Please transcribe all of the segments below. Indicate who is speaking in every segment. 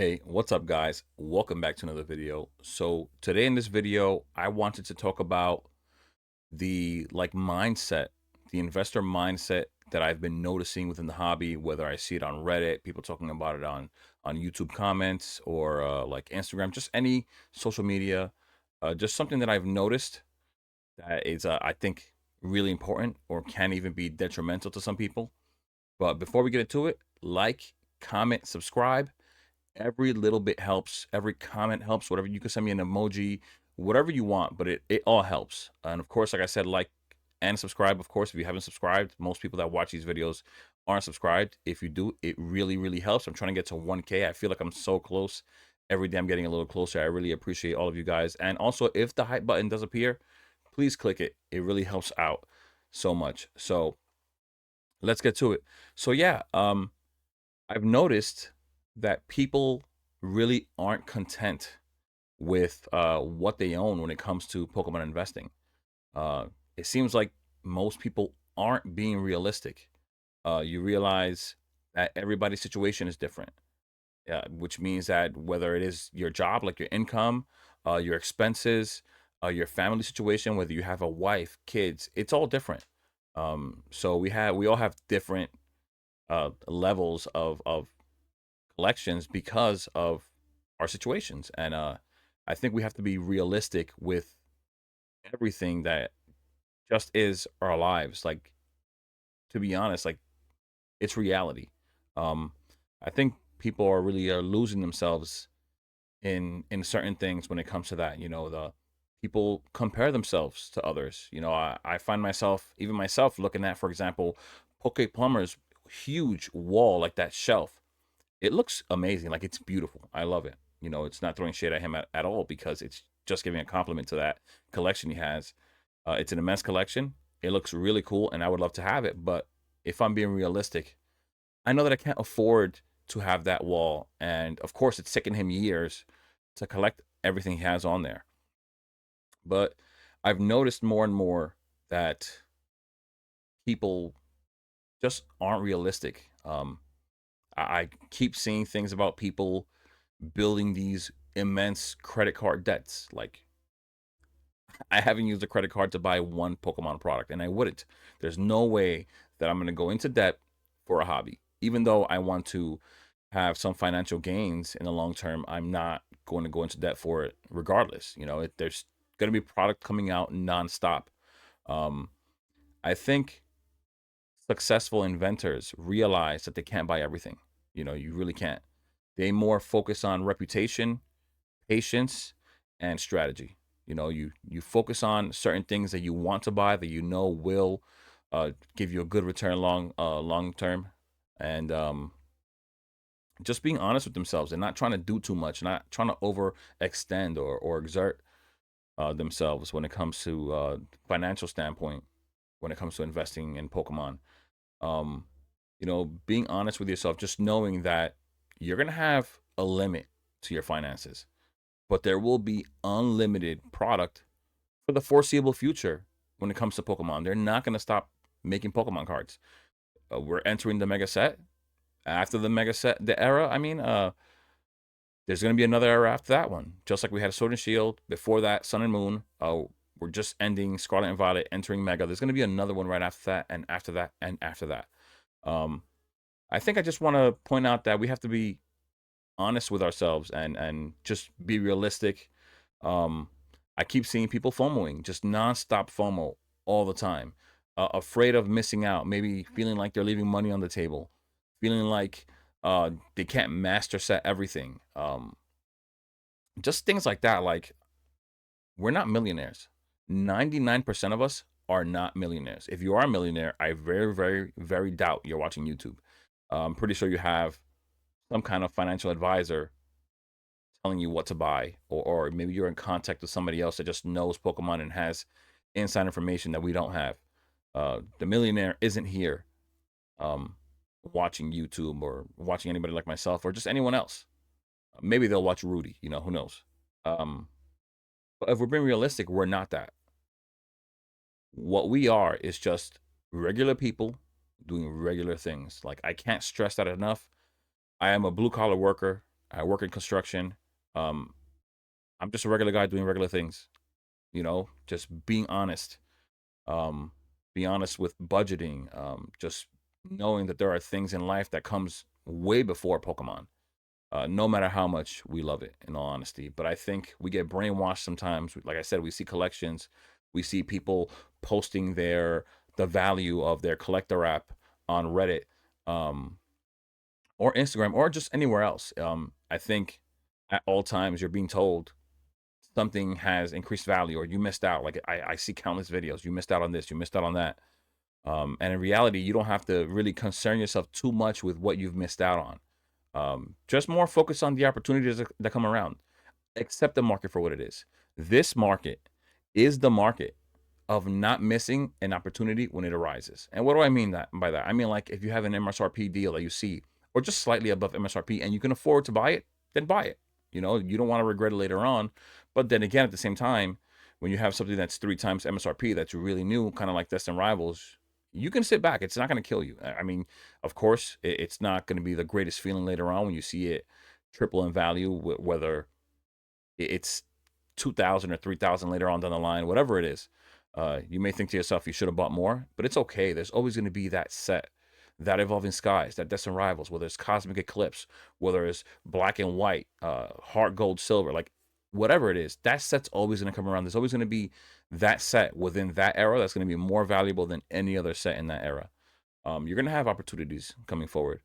Speaker 1: Hey, what's up, guys? Welcome back to another video. So today in this video, I wanted to talk about the mindset, the investor mindset that I've been noticing within the hobby, whether I see it on Reddit, people talking about it on YouTube comments, or like Instagram, just any social media, just something that I've noticed that is, I think, really important or can even be detrimental to some people. But before we get into it, like, comment, subscribe. Every little bit helps. Every comment helps. Whatever, you can send me an emoji, whatever you want, but it all helps. And of course, like I said, like and subscribe. Of course, if you haven't subscribed, most people that watch these videos aren't subscribed. If you do, it really, really helps. I'm trying to get to 1K. I feel like I'm so close. Every day I'm getting a little closer. I really appreciate all of you guys. And also, if the hype button does appear, please click it. It really helps out so much. So let's get to it. So yeah, I've noticed that people really aren't content with what they own when it comes to Pokemon investing. Uh, it seems like most people aren't being realistic. You realize that everybody's situation is different, which means that whether it is your job, like your income, your expenses, your family situation, whether you have a wife, kids, it's all different. So we all have different levels of collections because of our situations. And I think we have to be realistic with everything that just is our lives. Like, to be honest, like, it's reality. Um, I think people are really losing themselves in certain things when it comes to that. The people compare themselves to others. I find myself, even myself, looking at, for example, Poke Plumber's huge wall, like that shelf. It looks amazing. Like, it's beautiful. I love it. It's not throwing shade at him at all, because it's just giving a compliment to that collection he has. It's an immense collection. It looks really cool, and I would love to have it. But if I'm being realistic, I know that I can't afford to have that wall. And of course, it's taken him years to collect everything he has on there. But I've noticed more and more that people just aren't realistic. I keep seeing things about people building these immense credit card debts. Like, I haven't used a credit card to buy one Pokemon product, and I wouldn't. There's no way that I'm going to go into debt for a hobby. Even though I want to have some financial gains in the long term, I'm not going to go into debt for it regardless. There's going to be product coming out nonstop. Um, I think successful inventors realize that they can't buy everything. You really can't. They more focus on reputation, patience, and strategy. You focus on certain things that you want to buy, that will give you a good return long term. And just being honest with themselves and not trying to do too much, not trying to overextend or exert themselves when it comes to financial standpoint, when it comes to investing in Pokemon. um being honest with yourself, just knowing that you're gonna have a limit to your finances, but there will be unlimited product for the foreseeable future. When it comes to Pokemon, they're not going to stop making Pokemon cards. We're entering the mega set. After the mega set, the era, there's going to be another era after that one. Just like we had Sword and Shield, before that Sun and Moon. We're just ending Scarlet and Violet, entering mega. There's going to be another one right after that, and after that, and after that. um I think I just want to point out that we have to be honest with ourselves and just be realistic. Um, I keep seeing people FOMOing, just nonstop FOMO all the time, afraid of missing out, maybe feeling like they're leaving money on the table, feeling like they can't master set everything. Just things like that. Like, we're not millionaires. 99% of us are not millionaires. If you are a millionaire, I very, very, very doubt you're watching YouTube. I'm pretty sure you have some kind of financial advisor telling you what to buy, or maybe you're in contact with somebody else that just knows Pokemon and has inside information that we don't have. The millionaire isn't here um, watching YouTube or watching anybody like myself or just anyone else. Maybe they'll watch Rudy, who knows. Um, but if we're being realistic, we're not that. What we are is just regular people doing regular things. Like, I can't stress that enough. I am a blue collar worker. I work in construction. Um, I'm just a regular guy doing regular things. Just being honest. Um, be honest with budgeting. Just knowing that there are things in life that comes way before Pokemon. No matter how much we love it, in all honesty. But I think we get brainwashed sometimes. Like I said, we see collections, we see people posting the value of their collector app on Reddit, um, or Instagram, or just anywhere else. I think at all times you're being told something has increased value, or you missed out. Like I see countless videos. You missed out on this. You missed out on that. And in reality, you don't have to really concern yourself too much with what you've missed out on. Just more focus on the opportunities that come around. Accept the market for what it is. This market is the market of not missing an opportunity when it arises. And what do I mean by that? I mean, like, if you have an MSRP deal that you see, or just slightly above MSRP, and you can afford to buy it, then buy it. You don't want to regret it later on. But then again, at the same time, when you have something that's 3 times MSRP that's really new, kind of like Destined Rivals, you can sit back. It's not going to kill you. I mean, of course, it's not going to be the greatest feeling later on when you see it triple in value, whether it's 2,000 or 3,000 later on down the line, whatever it is. You may think to yourself, you should have bought more, but it's okay. There's always going to be that set, that Evolving Skies, that Destined Rivals, whether it's Cosmic Eclipse, whether it's Black and White, Heart Gold Silver, like whatever it is, that set's always going to come around. There's always going to be that set within that era that's going to be more valuable than any other set in that era. You're going to have opportunities coming forward.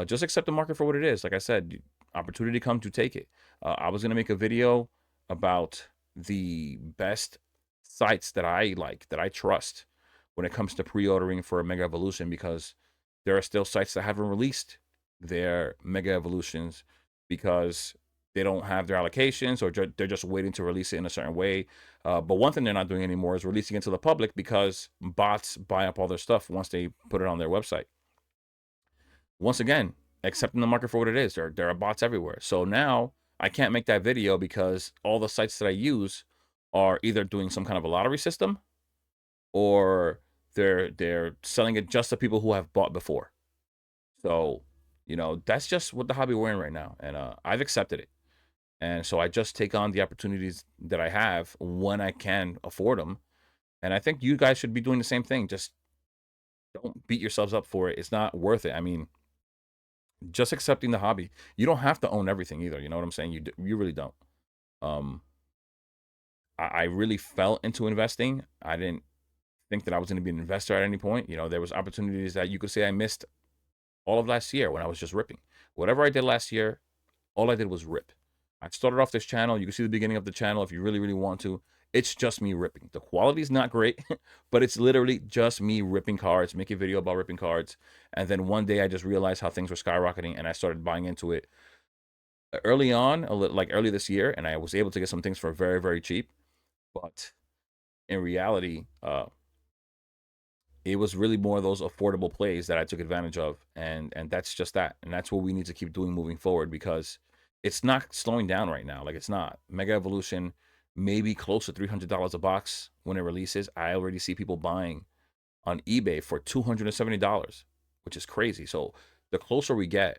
Speaker 1: Just accept the market for what it is. Like I said, opportunity comes, to take it. I was going to make a video about the best sites that I like, that I trust when it comes to pre-ordering for Mega Evolution, because there are still sites that haven't released their Mega Evolutions because they don't have their allocations, or they're just waiting to release it in a certain way. But one thing they're not doing anymore is releasing it to the public, because bots buy up all their stuff once they put it on their website. Once again, accepting the market for what it is. There are bots everywhere. So now I can't make that video because all the sites that I use are either doing some kind of a lottery system, or they're selling it just to people who have bought before. So, that's just what the hobby we're in right now. And I've accepted it. And so I just take on the opportunities that I have when I can afford them. And I think you guys should be doing the same thing. Just don't beat yourselves up for it. It's not worth it. I mean, just accepting the hobby. You don't have to own everything either. You know what I'm saying? You really don't. Um, I really fell into investing. I didn't think that I was going to be an investor at any point. There was opportunities that you could say I missed all of last year when I was just ripping. Whatever I did last year, all I did was rip. I started off this channel. You can see the beginning of the channel if you really, really want to. It's just me ripping. The quality is not great, but it's literally just me ripping cards, making a video about ripping cards. And then one day I just realized how things were skyrocketing, and I started buying into it early on, like early this year, and I was able to get some things for very, very cheap. But in reality, it was really more of those affordable plays that I took advantage of, and that's just that, and that's what we need to keep doing moving forward, because it's not slowing down right now. Like, it's not. Mega Evolution maybe close to $300 a box when it releases. I already see people buying on eBay for $270, which is crazy. So the closer we get,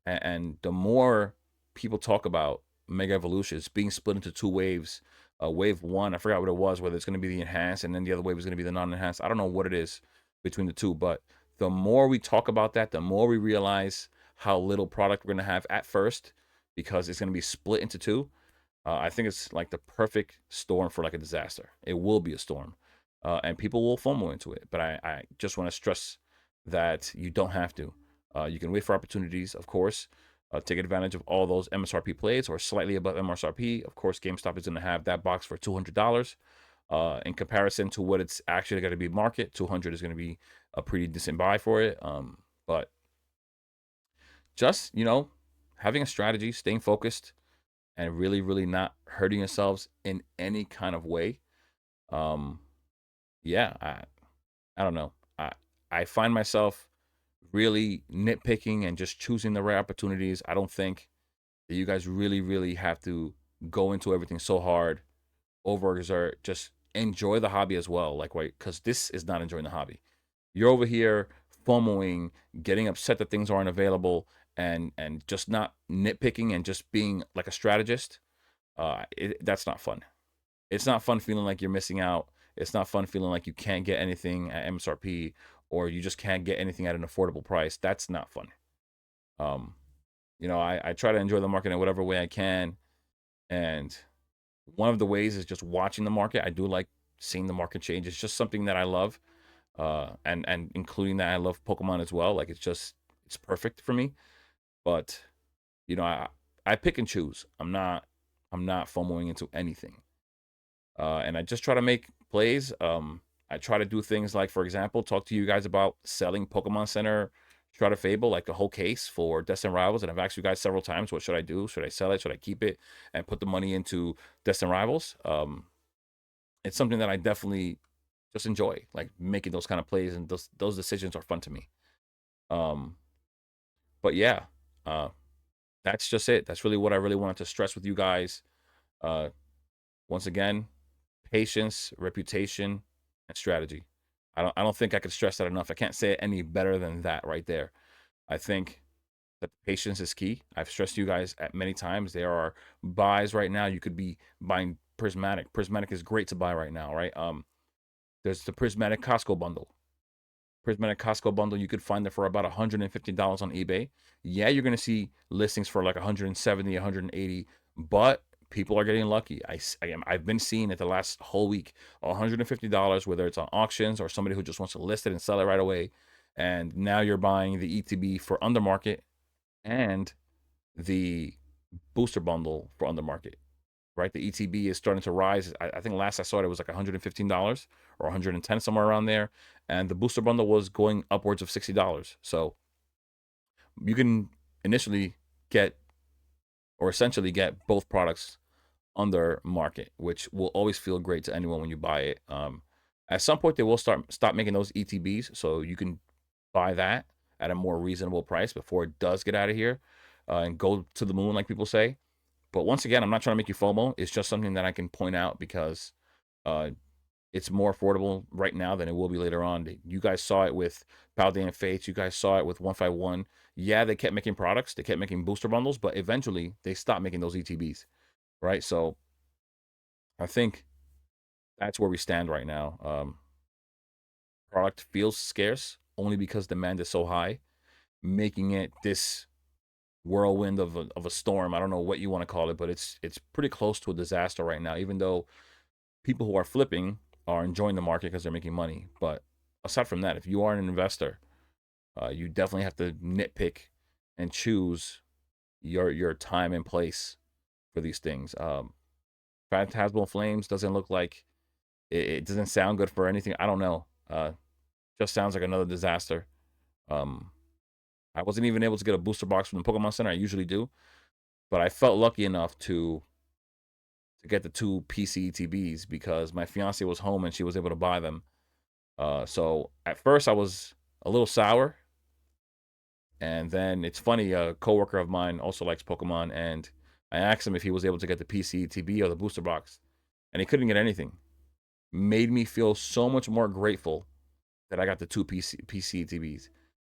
Speaker 1: and the more people talk about Mega Evolution, it's being split into two waves. Wave one, I forgot what it was, whether it's going to be the enhanced, and then the other wave is going to be the non-enhanced. I don't know what it is between the two, but the more we talk about that, the more we realize how little product we're going to have at first, because it's going to be split into two. I think it's like the perfect storm for like a disaster. It will be a storm, and people will FOMO into it. But I just want to stress that you don't have to. You can wait for opportunities, of course. Take advantage of all those MSRP plays, or slightly above MSRP. Of course, GameStop is going to have that box for $200. In comparison to what it's actually going to be market, 200 is going to be a pretty decent buy for it. But just, having a strategy, staying focused, and really, really not hurting yourselves in any kind of way. Yeah, I don't know. I find myself really nitpicking and just choosing the right opportunities. I don't think that you guys really, really have to go into everything so hard, overexert. Just enjoy the hobby as well. Like, wait, because this is not enjoying the hobby. You're over here FOMOing, getting upset that things aren't available, and just not nitpicking and just being like a strategist, that's not fun. It's not fun feeling like you're missing out. It's not fun feeling like you can't get anything at MSRP, or you just can't get anything at an affordable price. That's not fun. Um, I try to enjoy the market in whatever way I can. And one of the ways is just watching the market. I do like seeing the market change. It's just something that I love. And including that, I love Pokemon as well. Like it's perfect for me. But I pick and choose. I'm not FOMOing into anything. And I just try to make plays. I try to do things like, for example, talk to you guys about selling Pokemon Center Shroud of Fable, like the whole case for Destined Rivals. And I've asked you guys several times, what should I do? Should I sell it? Should I keep it and put the money into Destined Rivals? It's something that I definitely just enjoy, like making those kind of plays, and those decisions are fun to me. Um, but yeah, uh, that's just it. That's really what I really wanted to stress with you guys. Uh, Once again, patience, reputation, and strategy. I don't think I could stress that enough. I can't say it any better than that right there. I think that patience is key. I've stressed to you guys at many times. There are buys right now. You could be buying Prismatic. Prismatic is great to buy right now, right? There's the Prismatic Costco bundle. Prismatic Costco bundle, you could find it for about $150 on eBay. Yeah, you're going to see listings for like 170, 180, but people are getting lucky. I've been seeing it the last whole week, $150, whether it's on auctions or somebody who just wants to list it and sell it right away. And now you're buying the ETB for under market and the booster bundle for under market, right? The ETB is starting to rise. I think last I saw it was like $115 or 110, somewhere around there. And the booster bundle was going upwards of $60. So you can initially get, or essentially get, both products under market, which will always feel great to anyone when you buy it. At some point, they will stop making those ETBs, so you can buy that at a more reasonable price before it does get out of here and go to the moon, like people say. But once again, I'm not trying to make you FOMO. It's just something that I can point out because uh, it's more affordable right now than it will be later on. You guys saw it with Paldean Fates. You guys saw it with 151. Yeah, they kept making products. They kept making booster bundles, but eventually they stopped making those ETBs, right? So I think that's where we stand right now. Product feels scarce only because demand is so high, making it this whirlwind of a storm. I don't know what you want to call it, but it's pretty close to a disaster right now, even though people who are flipping are enjoying the market because they're making money. But aside from that, if you are an investor, you definitely have to nitpick and choose your time and place for these things. Phantasmal Flames doesn't look like it doesn't sound good for anything. I don't know. Just sounds like another disaster. Um, I wasn't even able to get a booster box from the Pokemon Center. I usually do, but I felt lucky enough to get the two PCETBs because my fiance was home and she was able to buy them. So at first I was a little sour, and then it's funny. A coworker of mine also likes Pokemon, and I asked him if he was able to get the PCETB or the booster box, and he couldn't get anything. Made me feel so much more grateful that I got the two PCETBs.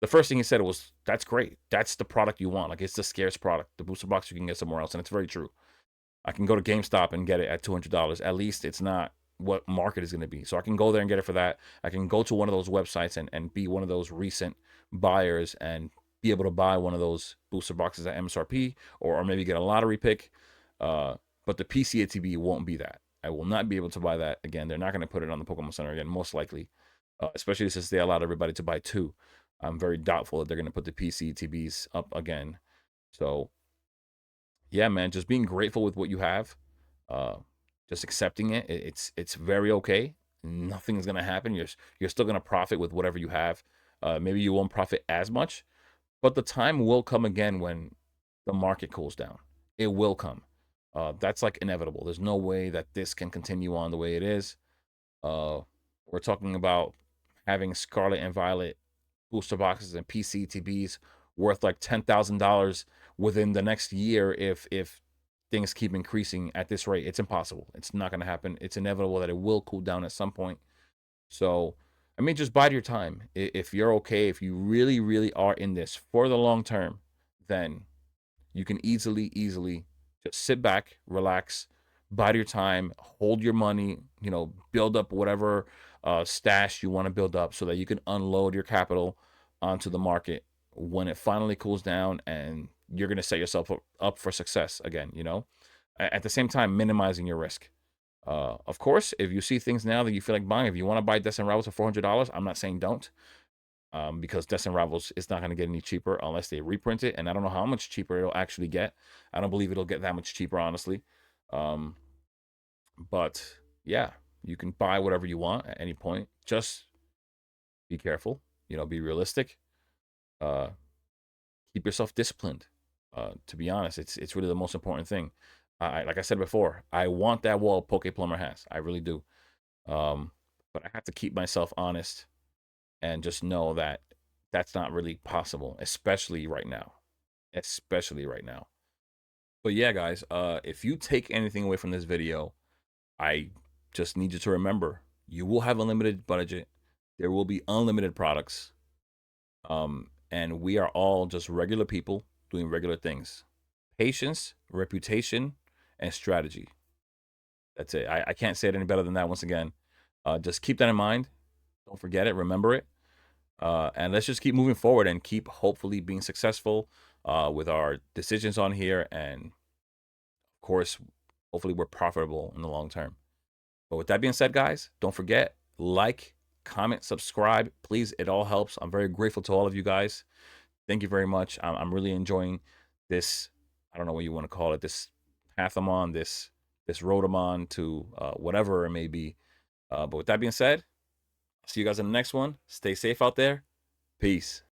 Speaker 1: The first thing he said was, "That's great. That's the product you want. Like, it's the scarce product. The booster box you can get somewhere else," and it's very true. I can go to GameStop and get it at $200. At least it's not what market is going to be. So I can go there and get it for that. I can go to one of those websites and be one of those recent buyers and be able to buy one of those booster boxes at MSRP, or maybe get a lottery pick. But the PCATB won't be that. I will not be able to buy that again. They're not going to put it on the Pokemon Center again, most likely, especially since they allowed everybody to buy two. I'm very doubtful that they're going to put the PCTBs up again. So yeah, man, just being grateful with what you have, uh, just accepting it. It's very okay. Nothing's gonna happen. You're still gonna profit with whatever you have. Maybe you won't profit as much, but the time will come again when the market cools down. It will come. That's like inevitable. There's no way that this can continue on the way it is. Uh, we're talking about having Scarlet and Violet booster boxes and PCTBs worth like $10,000 within the next year if things keep increasing at this rate. It's impossible. It's not going to happen. It's inevitable that it will cool down at some point. So, I mean, just bide your time. If you're okay, if you really, really are in this for the long term, then you can easily just sit back, relax, bide your time, hold your money, build up whatever stash you want to build up so that you can unload your capital onto the market when it finally cools down, and you're going to set yourself up for success again, at the same time minimizing your risk. Of course, if you see things now that you feel like buying, if you want to buy Destined Rivals for $400, I'm not saying don't, because Destined Rivals is not going to get any cheaper unless they reprint it, and I don't know how much cheaper it'll actually get. I don't believe it'll get that much cheaper, honestly. But yeah, you can buy whatever you want at any point. Just be careful, be realistic. Keep yourself disciplined. To be honest, it's really the most important thing. Like I said before, I want that wall Poke Plumber has. I really do. But I have to keep myself honest and just know that that's not really possible, especially right now. Especially right now. But yeah, guys, if you take anything away from this video, I just need you to remember, you will have a limited budget. There will be unlimited products. And we are all just regular people doing regular things. Patience, reputation, and strategy. That's it. I can't say it any better than that. Once again, just keep that in mind. Don't forget it. Remember it. And let's just keep moving forward and keep hopefully being successful with our decisions on here. And of course, hopefully we're profitable in the long term. But with that being said, guys, don't forget, like, comment, subscribe. Please, it all helps. I'm very grateful to all of you guys. Thank you very much. I'm really enjoying this. I don't know what you want to call it. This Phantasmal, this Rotomon to whatever it may be. But with that being said, I'll see you guys in the next one. Stay safe out there. Peace.